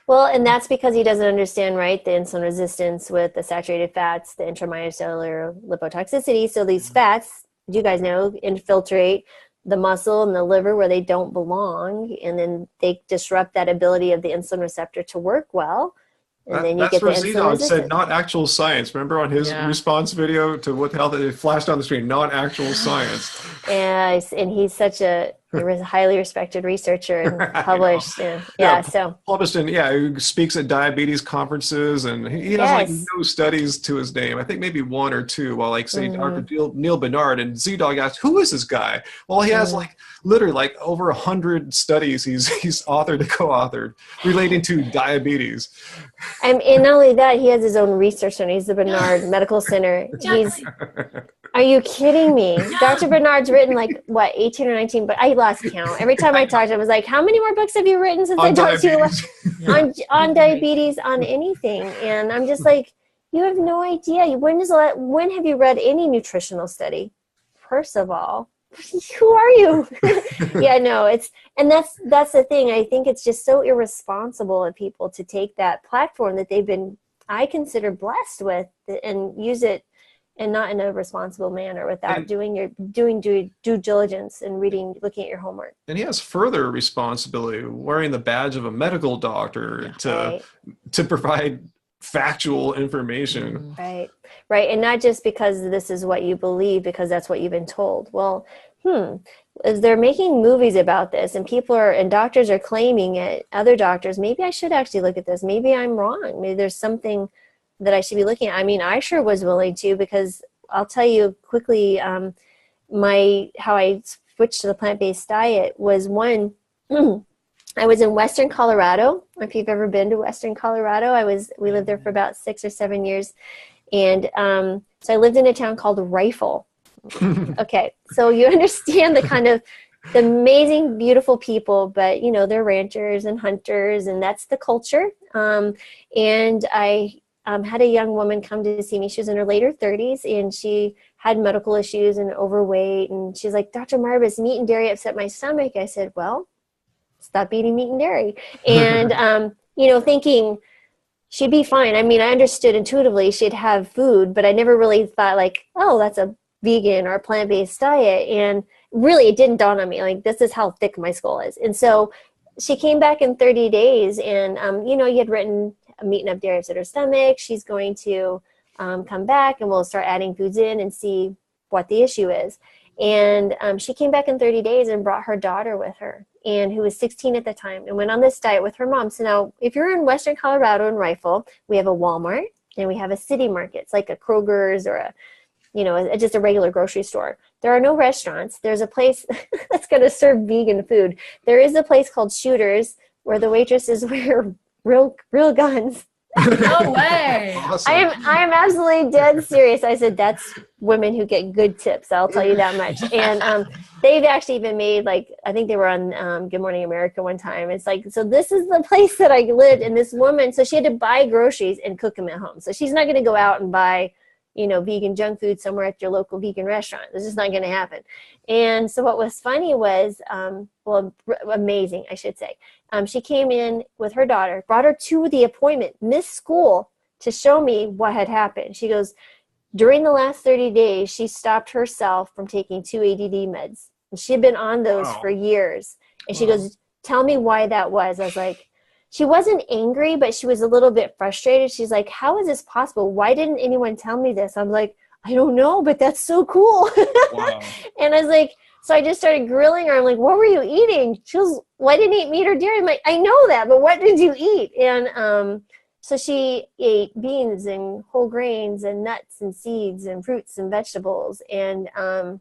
Well, and that's because he doesn't understand, right, the insulin resistance with the saturated fats, the intracellular lipotoxicity. So these fats, you guys know, infiltrate the muscle and the liver where they don't belong, and then they disrupt that ability of the insulin receptor to work well. And then you get the insulin resistance. Said not actual science. Remember on his response video to what the hell, it flashed on the screen, not actual science. And he's such a He was a highly respected researcher and published. So published in, he speaks at diabetes conferences, and he has like no studies to his name. I think maybe one or two. While like say Dr. Neil Bernard, and Z-Dog asked, who is this guy? Well, he has like literally like over 100 studies he's authored and co-authored relating to diabetes. And not only that, he has his own research center. He's the Bernard Medical Center. Are you kidding me? Dr. Bernard's written like, 18 or 19, but I lost count. Every time I talked to him, I was like, how many more books have you written since I talked to you? On diabetes, on anything. And I'm just like, you have no idea. When have you read any nutritional study? First of all, who are you? And that's the thing. I think it's just so irresponsible of people to take that platform that they've been, I consider, blessed with, and use it, and not in a responsible manner, without doing due diligence and looking at your homework. And he has further responsibility, wearing the badge of a medical doctor to provide factual information. Right. And not just because this is what you believe, because that's what you've been told. Well, if they're making movies about this, and and doctors are claiming it, other doctors, maybe I should actually look at this. Maybe I'm wrong. Maybe there's something that I should be looking at. I mean, I sure was willing to, because I'll tell you quickly, how I switched to the plant-based diet was one, I was in Western Colorado. If you've ever been to Western Colorado, we lived there for about 6 or 7 years. And so I lived in a town called Rifle. Okay. So you understand the amazing, beautiful people, but they're ranchers and hunters, and that's the culture. And I had a young woman come to see me. She was in her later 30s, and she had medical issues and overweight. And she's like, Dr. Marbas, meat and dairy upset my stomach. I said, well, stop eating meat and dairy. And, thinking she'd be fine. I mean, I understood intuitively she'd have food, but I never really thought like, oh, that's a vegan or plant-based diet. And really, it didn't dawn on me, like, this is how thick my skull is. And so she came back in 30 days, and, you had written meat enough dairy upset her stomach. She's going to come back, and we'll start adding foods in and see what the issue is. And she came back in 30 days and brought her daughter with her, and who was 16 at the time, and went on this diet with her mom. So now, if you're in Western Colorado in Rifle, we have a Walmart and we have a city market. It's like a Kroger's or just a regular grocery store. There are no restaurants. There's a place that's going to serve vegan food. There is a place called Shooters where the waitresses wear real guns. No way. Awesome. I am absolutely dead serious. I said, that's women who get good tips. I'll tell you that much. And they've actually even made, like, I think they were on Good Morning America one time. It's like, so this is the place that I lived, and this woman, so she had to buy groceries and cook them at home. So she's not going to go out and buy, vegan junk food somewhere at your local vegan restaurant. This is not going to happen. And so what was funny was, amazing, I should say. She came in with her daughter, brought her to the appointment, missed school, to show me what had happened. She goes, during the last 30 days, she stopped herself from taking 2 ADD meds. And she had been on those for years. And she goes, tell me why that was. I was like, she wasn't angry, but she was a little bit frustrated. She's like, how is this possible? Why didn't anyone tell me this? I'm like, I don't know, but that's so cool. Wow. And I was like, so I just started grilling her. I'm like, what were you eating? She goes, well, I didn't eat meat or dairy. I'm like, I know that, but what did you eat? And so she ate beans and whole grains and nuts and seeds and fruits and vegetables. And I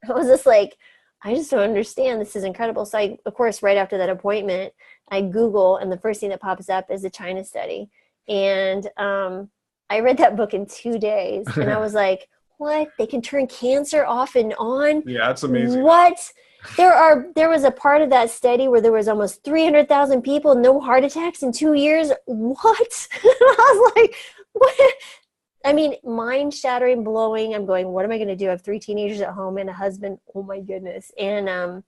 was just like, I just don't understand. This is incredible. So I, of course, right after that appointment, I Google, and the first thing that pops up is a China study. And I read that book in 2 days, and I was like, what? They can turn cancer off and on? Yeah, that's amazing. What? There was a part of that study where there was almost 300,000 people, no heart attacks in 2 years. What? I was like, what? I mean, mind-shattering, blowing. I'm going, what am I going to do? I have 3 teenagers at home and a husband. Oh, my goodness. And I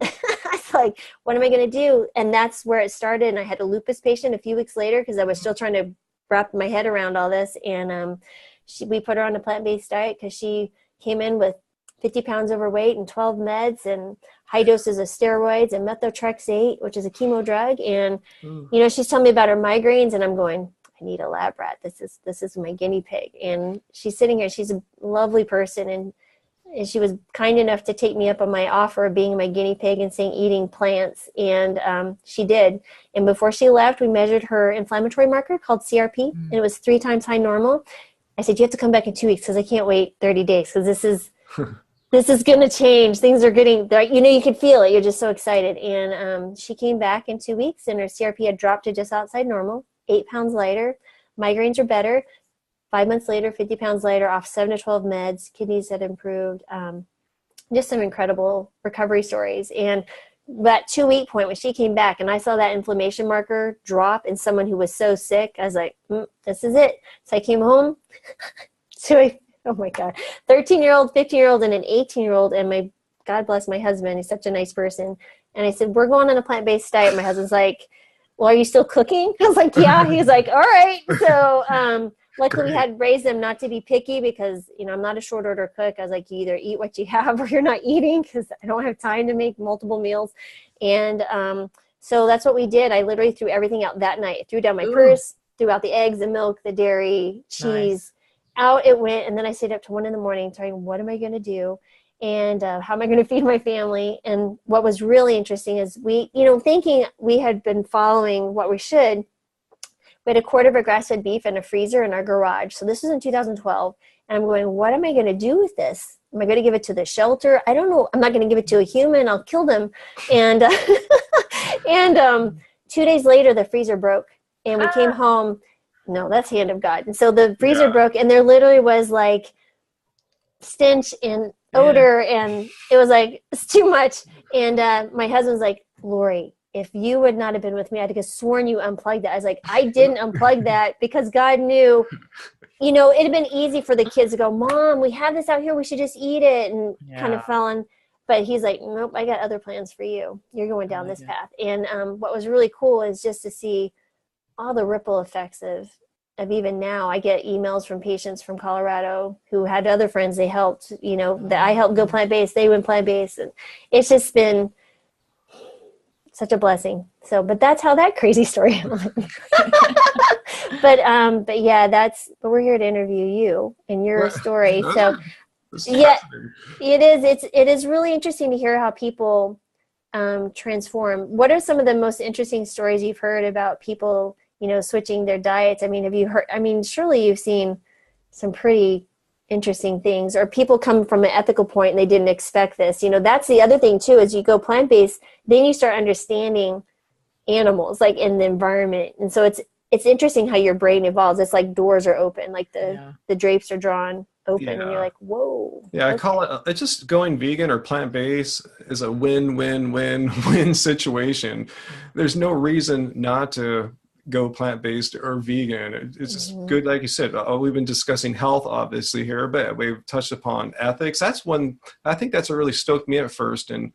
was like, what am I going to do? And that's where it started. And I had a lupus patient a few weeks later because I was still trying to wrap my head around all this. And we put her on a plant-based diet because she came in with 50 pounds overweight and 12 meds and high doses of steroids and methotrexate, which is a chemo drug. And, she's telling me about her migraines, and I'm going, I need a lab rat. This is my guinea pig. And she's sitting here. She's a lovely person. And and she was kind enough to take me up on my offer of being my guinea pig and saying eating plants. And she did. And before she left, we measured her inflammatory marker called CRP, and it was 3 times high normal. I said, you have to come back in 2 weeks because I can't wait 30 days because this is going to change. Things are getting, you can feel it. You're just so excited. And she came back in 2 weeks, and her CRP had dropped to just outside normal, 8 pounds lighter. Migraines are better. 5 months later, 50 pounds lighter, off 7 to 12 meds, kidneys had improved. Just some incredible recovery stories. And that 2-week point when she came back and I saw that inflammation marker drop in someone who was so sick, I was like, this is it. So I came home to a, oh my God, 13-year-old, 15-year-old, and an 18-year-old. And God bless my husband. He's such a nice person. And I said, we're going on a plant-based diet. My husband's like, well, are you still cooking? I was like, yeah. He's like, all right. So, luckily we had raised them not to be picky because, I'm not a short order cook. I was like, you either eat what you have or you're not eating because I don't have time to make multiple meals. And so that's what we did. I literally threw everything out that night. I threw down my purse, threw out the eggs, the milk, the dairy, cheese. Out it went. And then I stayed up to 1 a.m. trying, what am I going to do? And how am I going to feed my family? And what was really interesting is we, thinking we had been following what we should, we had a quart of our grass-fed beef in a freezer in our garage. So this was in 2012. And I'm going, what am I going to do with this? Am I going to give it to the shelter? I don't know. I'm not going to give it to a human. I'll kill them. And 2 days later, the freezer broke. And we came home. No, that's the hand of God. And so the freezer broke. And there literally was like stench and odor. And it was like, it's too much. And my husband's like, Lori, if you would not have been with me, I'd have sworn you unplugged that. I was like, I didn't unplug that because God knew, it had been easy for the kids to go, Mom, we have this out here. We should just eat it. And kind of fell in. But he's like, nope, I got other plans for you. You're going down this path. And what was really cool is just to see all the ripple effects of even now. I get emails from patients from Colorado who had other friends they helped, that I helped go plant-based. They went plant-based. And it's just been such a blessing. So, but that's how that crazy story. but yeah, but we're here to interview you and your story. So yeah, it is really interesting to hear how people transform. What are some of the most interesting stories you've heard about people, switching their diets? I mean, have you heard, surely you've seen some pretty interesting things, or people come from an ethical point and they didn't expect this. That's the other thing too, is you go plant-based, then you start understanding animals like in the environment. And so it's interesting how your brain evolves. It's like doors are open, like the drapes are drawn open and you're like, whoa. Yeah. Okay. I call it just going vegan or plant-based is a win-win-win-win situation. There's no reason not to go plant-based or vegan. It's just good, like you said. We've been discussing health obviously here, but we've touched upon ethics. That's one, I think that's what really stoked me at first. And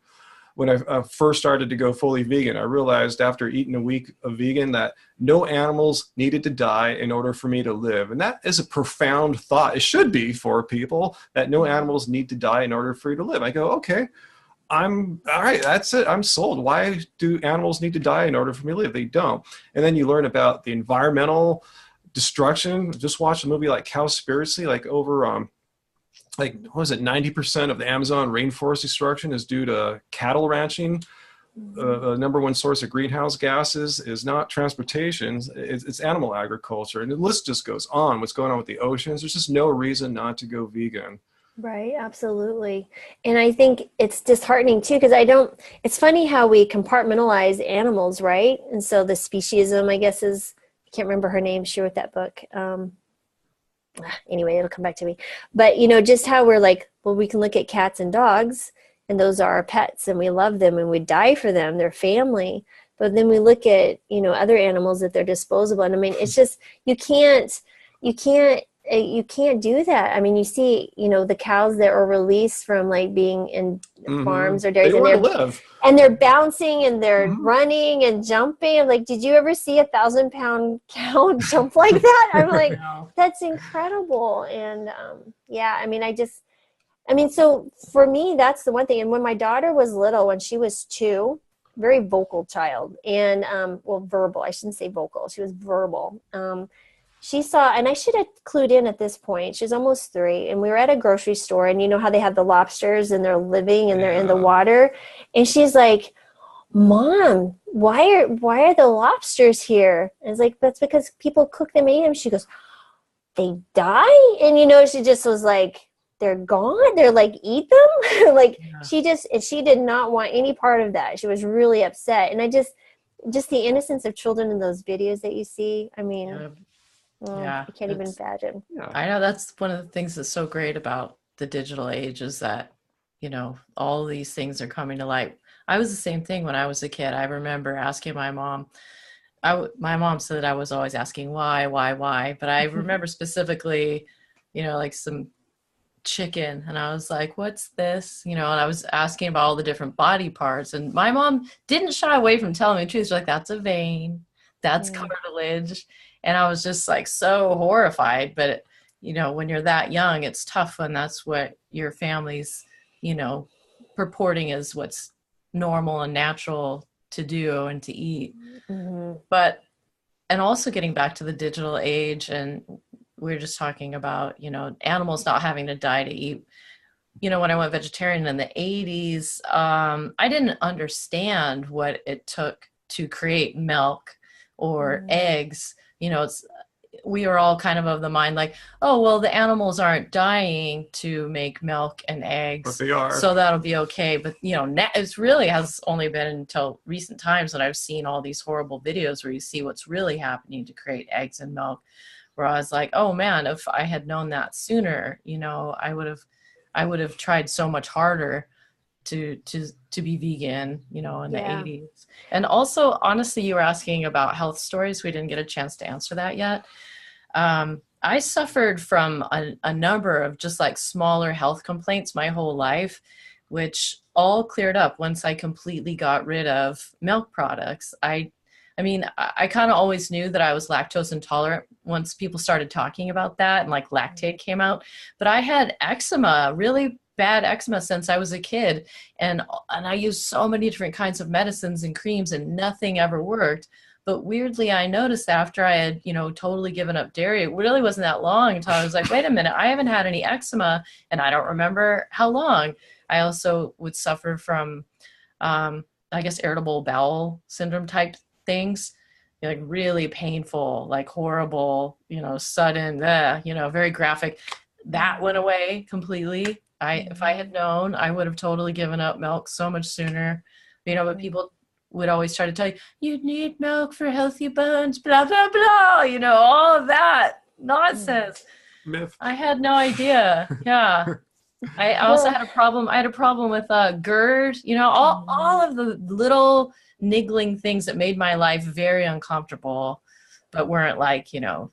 when I first started to go fully vegan, I realized after eating a week of vegan that no animals needed to die in order for me to live. And that is a profound thought. It should be for people that no animals need to die in order for you to live. I go, okay, I'm all right. That's it. I'm sold. Why do animals need to die in order for me to live? They don't. And then you learn about the environmental destruction. Just watch a movie like Cowspiracy, like over, what was it? 90% of the Amazon rainforest destruction is due to cattle ranching. The number one source of greenhouse gases is not transportation. It's animal agriculture. And the list just goes on. What's going on with the oceans? There's just no reason not to go vegan. Right, absolutely. And I think it's disheartening too, because it's funny how we compartmentalize animals, right? And so the speciesism, I guess, I can't remember her name, she wrote that book. Anyway, it'll come back to me. But, just how we're like, well, we can look at cats and dogs, and those are our pets, and we love them, and we die for them, they're family. But then we look at, other animals that they're disposable. And it's just, you can't do that. You see, the cows that are released from like being in farms or dairies, and they're bouncing and they're running and jumping. I'm like, did you ever see 1,000-pound cow jump like that? I'm like, that's incredible. And so for me, that's the one thing. And when my daughter was little, when she was 2, very vocal child, and verbal. I shouldn't say vocal. She was verbal. she saw, and I should have clued in at this point. She's almost 3, and we were at a grocery store, and you know how they have the lobsters and they're living and they're in the water, and she's like, Mom, why are the lobsters here? And it's like, that's because people cook them and eat them. She goes, they die? And you know, she just was like, they're gone? They're like, eat them? Like, she did not want any part of that. She was really upset. And I just the innocence of children in those videos that you see, I mean, I can't even imagine. I know that's one of the things that's so great about the digital age is that, you know, all these things are coming to light. I was the same thing when I was a kid. I remember asking my mom, my mom said I was always asking why, but I remember specifically, you know, like some chicken, and I was like, what's this? You know, and I was asking about all the different body parts, and my mom didn't shy away from telling me the truth. She's like, that's a vein, that's cartilage. And I was just like so horrified. But, you know, when you're that young, it's tough when that's what your family's, you know, purporting as what's normal and natural to do and to eat. But, and also getting back to the digital age, and we're just talking about, you know, animals not having to die to eat. You know, when I went vegetarian in the 80s, I didn't understand what it took to create milk or eggs. You know, we were all kind of the mind like, oh, well, the animals aren't dying to make milk and eggs, But they are. so that'll be okay. But, you know, it's really has only been until recent times that I've seen all these horrible videos where you see what's really happening to create eggs and milk, where I was like, oh man, if I had known that sooner, you know, I would have tried so much harder to be vegan, you know, in the 80s. And also, honestly, you were asking about health stories. We didn't get a chance to answer that yet. I suffered from a number of just like smaller health complaints my whole life, which all cleared up once I completely got rid of milk products. I mean, I kind of always knew that I was lactose intolerant once people started talking about that and like lactate came out. But I had eczema, really bad eczema since I was a kid. And I used so many different kinds of medicines and creams and nothing ever worked. But weirdly, I noticed after I had, you know, totally given up dairy, it really wasn't that long until I was like, wait a minute, I haven't had any eczema and I don't remember how long. I also would suffer from, I guess, irritable bowel syndrome type things, like really painful, like horrible, you know, sudden, you know, very graphic. That went away completely. If I had known, I would have totally given up milk so much sooner, you know, but people would always try to tell you, you need milk for healthy bones, blah, blah, blah, you know, all of that nonsense. Myth. I had no idea. Yeah. I also had a problem. I had a problem with GERD, you know, all of the little niggling things that made my life very uncomfortable, but weren't like, you know,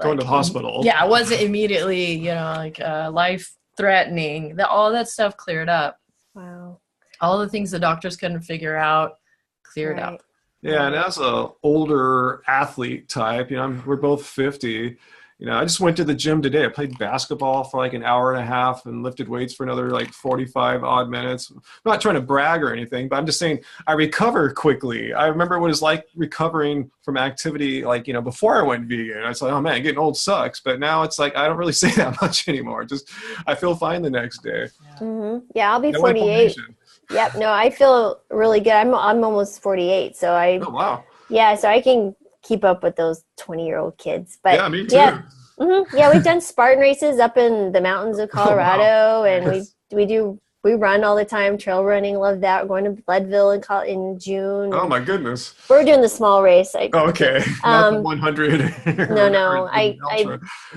going to the hospital. Yeah, it wasn't immediately, you know, like life threatening. All that stuff cleared up. Wow. All the things the doctors couldn't figure out cleared up. Yeah, and as a older athlete type, you know, we're both 50. You know, I just went to the gym today. I played basketball for like an hour and a half and lifted weights for another like 45 odd minutes. I'm not trying to brag or anything, but I'm just saying I recover quickly. I remember what it's like recovering from activity, like, you know, before I went vegan. I was like, oh man, getting old sucks. But now it's like, I don't really say that much anymore. Just, I feel fine the next day. Yeah, I'll be 48. Yep. No, I feel really good. I'm almost 48. So oh, wow. Yeah, so I can keep up with those 20-year-old kids. But yeah, me too. Yeah, yeah, we've done Spartan races up in the mountains of Colorado, and we run all the time, trail running, love that. We're going to Leadville in June. Oh my goodness. We're doing the small race. Okay. Not the 100. No. I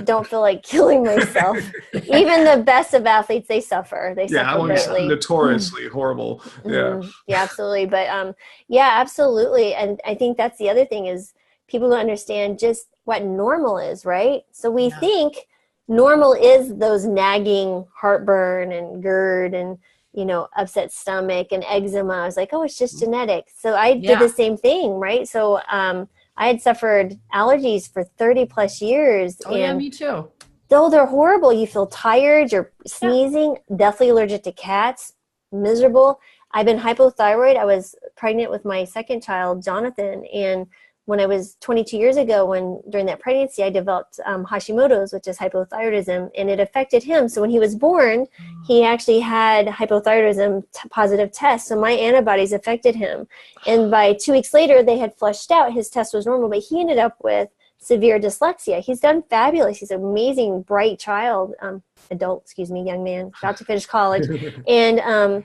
don't feel like killing myself. Even the best of athletes, they suffer. They suffer greatly. Notoriously horrible. Yeah. Yeah, absolutely. But yeah, absolutely. And I think that's the other thing is people don't understand just what normal is, right? So we think normal is those nagging heartburn and GERD and, you know, upset stomach and eczema. I was like, oh, it's just genetic. So I did the same thing, right? So I had suffered allergies for 30 plus years. Oh, yeah, me too. Though they're horrible, you feel tired, you're sneezing, deathly allergic to cats, miserable. I've been hypothyroid. I was pregnant with my second child, Jonathan, and when I was 22 years ago, during that pregnancy, I developed Hashimoto's, which is hypothyroidism, and it affected him. So when he was born, he actually had hypothyroidism positive tests. So my antibodies affected him. And by 2 weeks later, they had flushed out. His test was normal, but he ended up with severe dyslexia. He's done fabulous. He's an amazing, bright child, young man, about to finish college. And,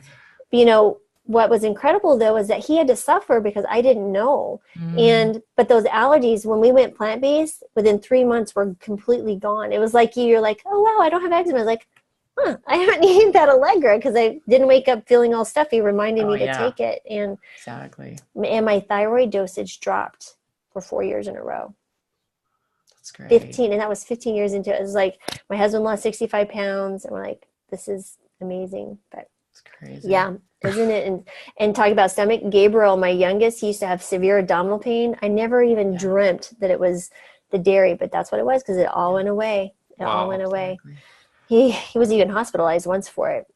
what was incredible though is that he had to suffer because I didn't know. But those allergies, when we went plant-based, within 3 months were completely gone. It was like you're like, oh wow, I don't have eczema. I was like, I haven't eaten that Allegra because I didn't wake up feeling all stuffy, reminding me to take it. And exactly. And my thyroid dosage dropped for 4 years in a row. That's great. 15, and that was 15 years into it. It was like my husband lost 65 pounds, and we're like, this is amazing. But it's crazy. Yeah. Isn't it? And talk about stomach. Gabriel, my youngest, he used to have severe abdominal pain. I never even dreamt that it was the dairy, but that's what it was because it all went away. It all went away. He was even hospitalized once for it.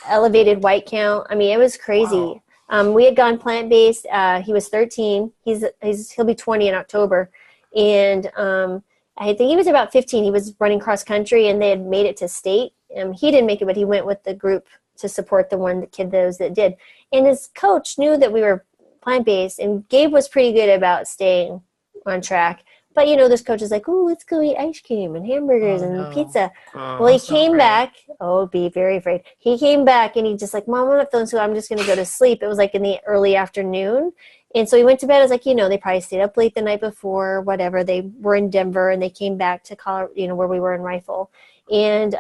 Elevated white count. I mean, it was crazy. Wow. We had gone plant-based. He was 13. He'll be 20 in October. And I think he was about 15. He was running cross country, and they had made it to state. He didn't make it, but he went with the group to support those that did. And his coach knew that we were plant-based, and Gabe was pretty good about staying on track. But, this coach is like, oh, let's go eat ice cream and hamburgers and pizza. Well, he came back. Oh, be very afraid. He came back, and he just like, Mom, I'm not feeling so good. I'm just going to go to sleep. It was like in the early afternoon. And so he went to bed. I was like, they probably stayed up late the night before, whatever. They were in Denver, and they came back to Colorado, where we were in Rifle. And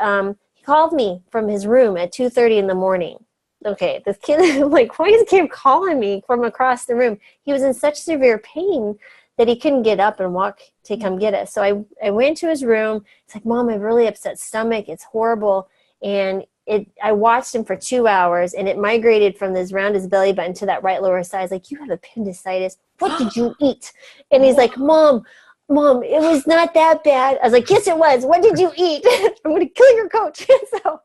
he called me from his room at 2:30 in the morning. Okay, this kid, I'm like, why is Gabe calling me from across the room? He was in such severe pain that he couldn't get up and walk to come get us. So I went to his room. It's like, Mom, I have really upset stomach. It's horrible. And I watched him for 2 hours, and it migrated from this round his belly button to that right lower side. I was like, you have appendicitis. What did you eat? And he's like, Mom, it was not that bad. I was like, yes, it was. What did you eat? I'm going to kill your coach. So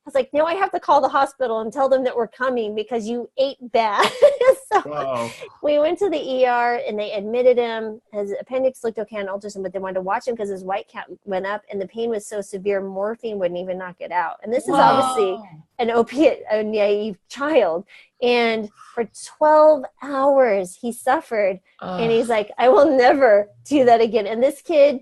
I was like, no, I have to call the hospital and tell them that we're coming because you ate bad. So we went to the ER, and they admitted him. His appendix looked okay on ultrasound, but they wanted to watch him because his white count went up, and the pain was so severe, morphine wouldn't even knock it out. And this is obviously an opiate naive child. And for 12 hours, he suffered. And he's like, I will never do that again. And this kid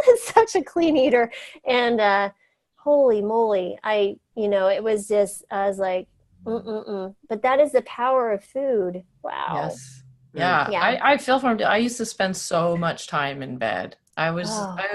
is such a clean eater. And holy moly, it was just, I was like, But that is the power of food. Wow. Yes. Yeah. I feel from, I used to spend so much time in bed. I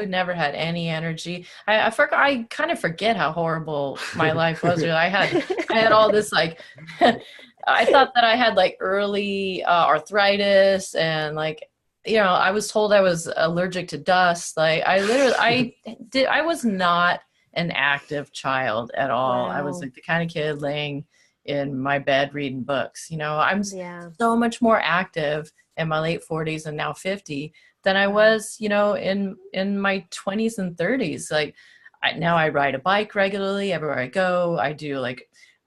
never had any energy. I kind of forget how horrible my life was. I had all this I thought that I had early arthritis, and I was told I was allergic to dust. I was not an active child at all. Wow. I was the kind of kid laying in my bed reading books. I'm so much more active in my late 40s and now 50 than I was, in my 20s and 30s. Now I ride a bike regularly everywhere I go. I do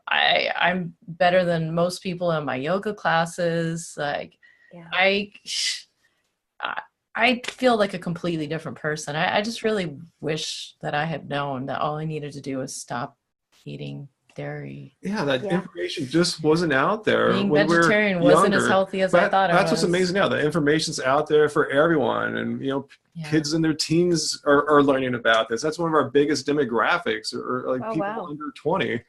I'm better than most people in my yoga classes. I feel like a completely different person. I just really wish that I had known that all I needed to do was stop eating dairy. Yeah, that information just wasn't out there. Being when vegetarian we were wasn't younger. as healthy as I thought it was. That's what's amazing now. The information's out there for everyone. And, kids in their teens are learning about this. That's one of our biggest demographics, or people under 20.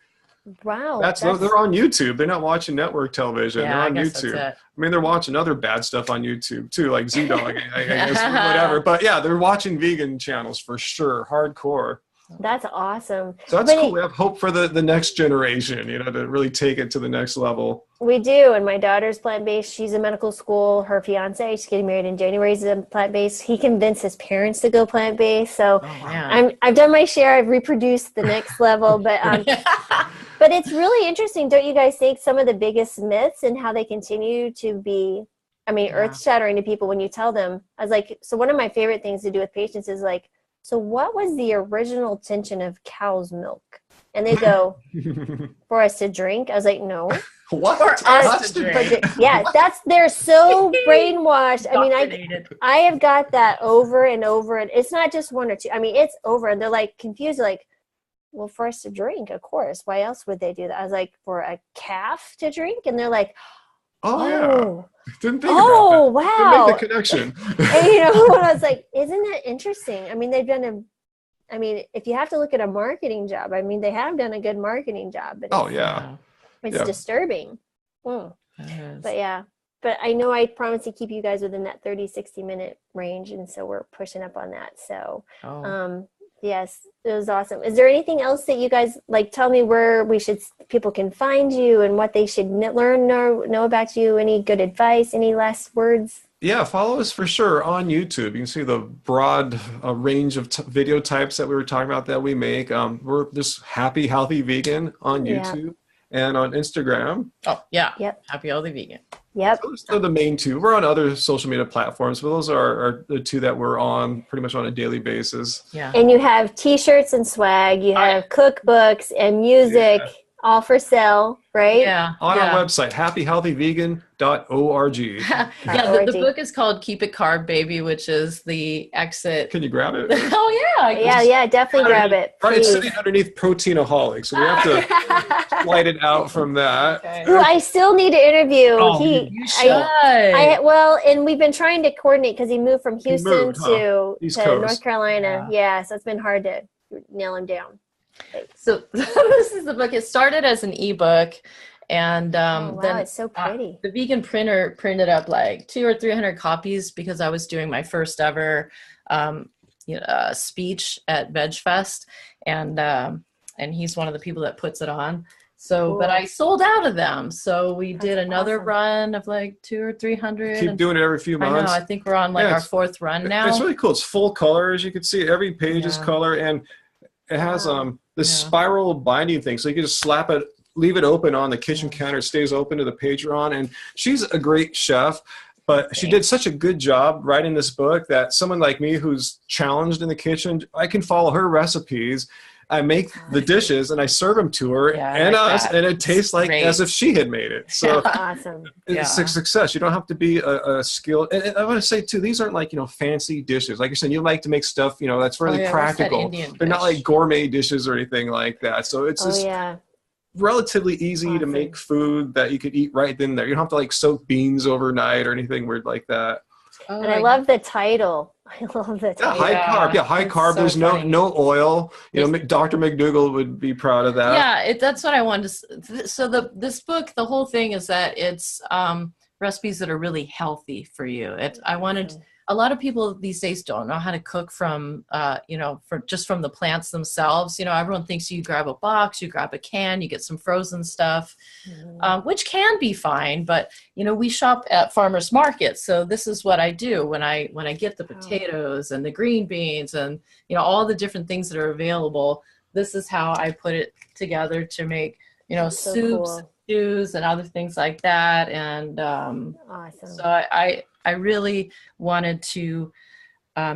Wow. They're on YouTube. They're not watching network television. Yeah, they're on YouTube. I mean, they're watching other bad stuff on YouTube too, like Z-Dog, I guess, whatever. But yeah, they're watching vegan channels for sure, hardcore. That's awesome. So that's cool. We have hope for the next generation, to really take it to the next level. We do. And my daughter's plant-based. She's in medical school. Her fiance, she's getting married in January, is plant-based. He convinced his parents to go plant-based. So I've done my share. I've reproduced the next level. But but it's really interesting. Don't you guys think some of the biggest myths and how they continue to be, earth-shattering to people when you tell them? I was like, so one of my favorite things to do with patients is so what was the original intention of cow's milk? And they go, for us to drink. I was like, no. What? For us to drink. Yeah, they're so brainwashed. I mean, I have got that over and over, and it's not just one or two. I mean, it's over, and they're like confused, like, well, for us to drink, of course. Why else would they do that? I was like, for a calf to drink? And they're like, oh yeah. Didn't think about that. Oh, wow. Didn't make the connection. And, you know, I was like, isn't that interesting? I mean, if you have to look at a marketing job, I mean, they have done a good marketing job. But it's disturbing. But yeah. But I know I promised to keep you guys within that 30, 60-minute range. And so we're pushing up on that. So, yes, it was awesome. Is there anything else that you guys, like, tell me where people can find you and what they should learn or know about you? Any good advice? Any last words? Yeah, follow us for sure on YouTube. You can see the broad range of video types that we were talking about that we make. We're just Happy Healthy Vegan on YouTube and on Instagram. Oh, yeah. Yep. Happy Healthy Vegan. Yep. Those are the main two. We're on other social media platforms, but those are the two that we're on pretty much on a daily basis. Yeah. And you have t-shirts and swag. You have cookbooks and music, all for sale, right? Yeah. On our website, happyhealthyvegan.org. The book is called Keep It Carb Baby, which is the exit. Can you grab it? Oh, yeah. Yeah, definitely grab it. Right, it's sitting underneath Proteinaholic, so we have to slide it out from that. Okay. Who I still need to interview. You should. Well, and we've been trying to coordinate because he moved from Houston to North Carolina. Yeah, so it's been hard to nail him down. So this is the book. It started as an ebook, and wow, it's so pretty. The vegan printer printed up like 200 or 300 copies because I was doing my first ever speech at Veg Fest, and he's one of the people that puts it on. So, cool. But I sold out of them. So we did another run of like 200 or 300. Keep doing it every few months. I know. I think we're on like our fourth run now. It's really cool. It's full color, as you can see. Every page is color, and it has this spiral binding thing, so you can just slap it, leave it open on the kitchen counter. It stays open to the page you're on. And she's a great chef, but she did such a good job writing this book that someone like me who's challenged in the kitchen, I can follow her recipes. I make the dishes and I serve them to her and us, and it tastes like as if she had made it. So awesome. It's a success. You don't have to be a skilled. And I want to say too, these aren't like, fancy dishes. Like you're saying, you like to make stuff, that's really practical. They're not like gourmet dishes or anything like that. So it's just relatively easy to make food that you could eat right then there. You don't have to like soak beans overnight or anything weird like that. And I love the title. I love the title. High carb. Yeah, high carb. So there's no oil. Dr. McDougall would be proud of that. Yeah, that's what I wanted to. So this book, the whole thing is that it's recipes that are really healthy for you. I wanted. A lot of people these days don't know how to cook from from the plants themselves. Everyone thinks you grab a box, you grab a can, you get some frozen stuff, which can be fine. But we shop at farmers markets, so this is what I do when I get the potatoes and the green beans and all the different things that are available. This is how I put it together to make soups, stews, and other things like that. And awesome. So I really wanted to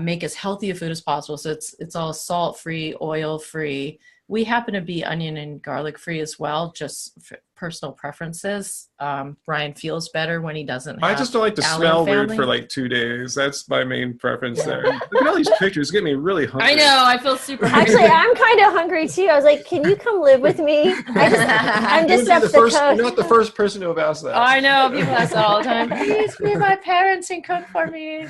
make as healthy a food as possible. So it's all salt-free, oil-free. We happen to be onion and garlic-free as well, just for personal preferences. Brian feels better when he doesn't have I just don't like to smell weird for like 2 days. That's my main preference there. Look at all these pictures. It's getting me really hungry. I know. I feel super hungry. Actually, I'm kind of hungry too. I was like, can you come live with me? I'm just up the coast. You're not the first person to have asked that. Oh, I know. People ask that all the time. Please be my parents and cook for me.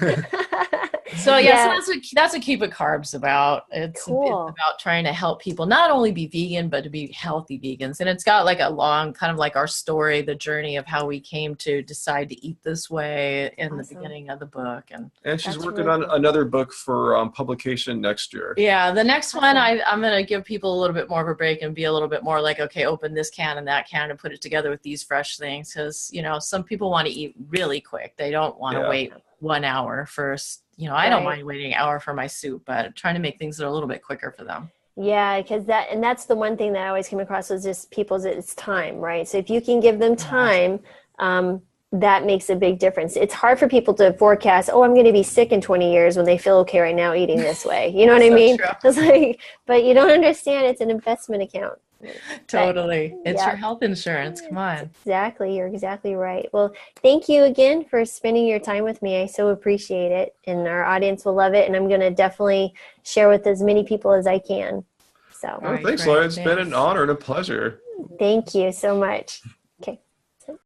So that's what Keep It Carb's about. It's about trying to help people not only be vegan, but to be healthy vegans. And it's got like a long kind of like our story, the journey of how we came to decide to eat this way in the beginning of the book. And she's working on another book for publication next year. Yeah, the next one, I'm going to give people a little bit more of a break and be a little bit more like, okay, open this can and that can and put it together with these fresh things. Because, some people want to eat really quick. They don't want to wait 1 hour first. I don't mind waiting an hour for my soup, but I'm trying to make things that are a little bit quicker for them. Yeah, because that's the one thing that I always came across was just it's time, right? So if you can give them time, that makes a big difference. It's hard for people to forecast, oh, I'm going to be sick in 20 years when they feel okay right now eating this way. You know what I mean? True. It's like, but you don't understand it's an investment account. Totally. It's yeah. your health insurance. Come on. Exactly. You're exactly right. Well, thank you again for spending your time with me. I so appreciate it. And our audience will love it. And I'm going to definitely share with as many people as I can. So Well, thanks, Laura. It's been an honor and a pleasure. Thank you so much.